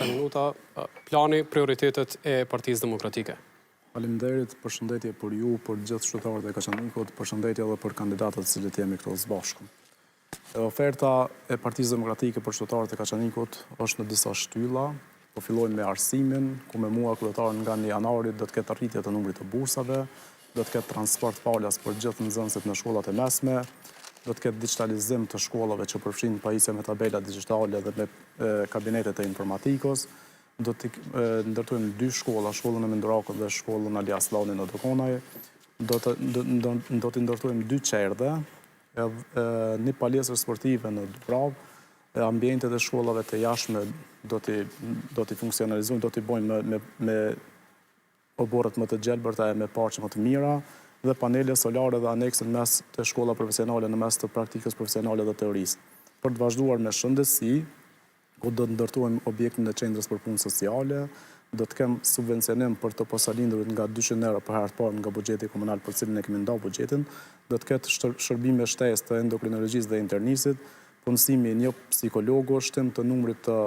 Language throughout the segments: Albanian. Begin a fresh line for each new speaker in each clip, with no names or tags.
10 minuta, plani, prioritetet e Partisë Demokratike.
Faleminderit, përshëndetje për ju, për gjithë qytetarët e Kaçanikut, përshëndetje edhe për kandidatët që jemi këtu së bashku. Oferta e Partisë Demokratike për qytetarët e Kaçanikut është në disa shtylla. Po fillojmë me arsimin, ku me mua kryetar nga 1 janarit do të ketë arritje të numrit të bursave, do të ketë transport falas për gjithë nxënësit në shkollat e mesme, do të ketë digitalizim të shkollave që përfshin pajisje me tabela digjitale dhe me kabinetet e informatikos. Do të ndërtojmë 2 shkolla, shkollën e Mendurakut dhe shkollën Ali Aslani në Dokonaj. Do të ndërtojmë 2 qerdhe, një palestër sportive në Dubrav, ambientet e shkollave të jashtme do t'i funksionalizojmë, do t'i bojmë me oborët më të gjelbërta e me parqe më të mira, dhe panele solare dhe anekse në mes të shkolla profesionale, në mes të praktikës profesionale dhe teorisë. Për të vazhduar me shëndetësi, ku do të ndërtojmë objektin e qendrës për punë sociale, do të kem subvencionim për të posalindurit nga 200 euro për herë të parë nga buxheti komunal për cilin e kemi nda buxhetin, do të ketë shërbime shtesë të endokrinologjisë dhe internisit, punësimi një psikologu, shtim të numrit të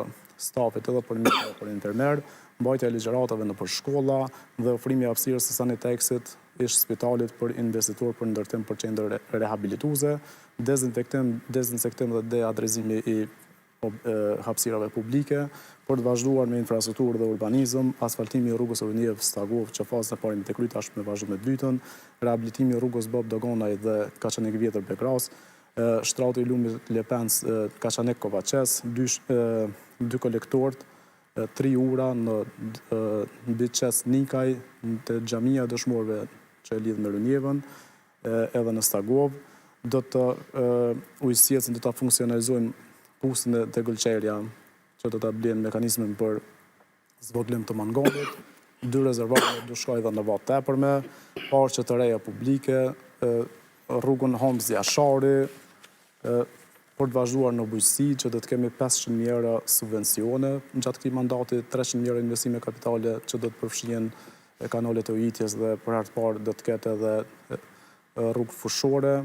stafit edhe për mjekë dhe për interner, mbajtja e ligjëratave nëpër shkolla dhe ofrimi i hapësirës së Sanitexit ish spitalit për investitor për ndërtim për qendër rehabilituese, dezinsektim dhe deadrezimi i hapësirave publike, për të vazhduar me infrastrukturë dhe urbanizëm, asfaltimi i rrugës Orniev Stagov, që fazën e parë me të kryt ashtë me vazhdu me dytën, rehabilitimi i rrugës Bob Dogonaj dhe Kaçanik Vjetër Begras, shtrati i lumit Lepens Kaçanik Kovaçes, 2 kolektorët, 3 ura në Biçes Nikaj, të xhamia e dëshmorëve që e lidh me Rënjevën, edhe në Stagov. Do të ujësjecën do të funksionalizojmë pusin e Gëlqerja, që do të blenë mekanizmin për zvoglim të mangonit, 2 rezervate do shkojnë dhe në vatë tepërme, parqe të reja publike, rrugën Homzja Shari, për të vazhduar në bujqësi, që do të kemi 500.000 euro subvencione, në gjatë këtij mandati 300.000 euro investime kapitale që do të përfshihen kanalet e ujitjes dhe për herë të parë do të ketë edhe rrugë fushore,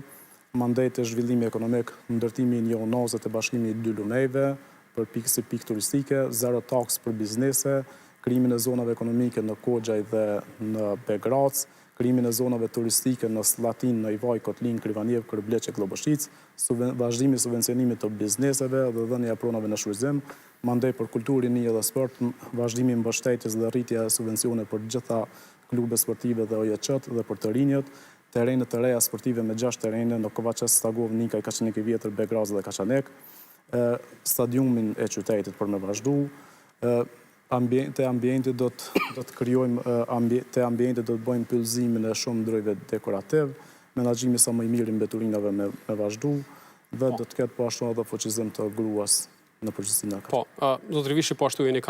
mandate e zhvillimi ekonomik, ndërtimi i një onazet e bashkimi i 2 luneve, për pikë turistike, 0 taks për biznese, krijimin e zonave ekonomike në Koxhaj dhe në Begrac, krijimin e zonave turistike në Slatin, në Ivaj, Kotlin, Krivaniev, Kërbleq e Globoshic, vazhdimi i subvencionimit të bizneseve dhe dhënia e pronave në shfrytëzim, mandej për kulturë, rini dhe sport, vazhdimi i mbështetjes dhe rritja e subvencione për gjitha klube sportive dhe OJC-t dhe për të rinjët, terrenet të reja sportive me 6 terrene në Kovaçes, Stagov, Nikaj, Kaçanik i Vjetër, Begraz dhe Kaçanek, stadiumin e qytetit për me vazhdu, te ambientit do të krijojmë, te ambientit do të bëjmë pyllëzimin e shumë ndrojve dekorativ, menaxhimi sa më i mirë i mbeturinave me vazhdu, dhe do të ketë po ashtu edhe fuqizim të gruas në përgjithësi në
Po, zotëri Vishi, po ashtu jeni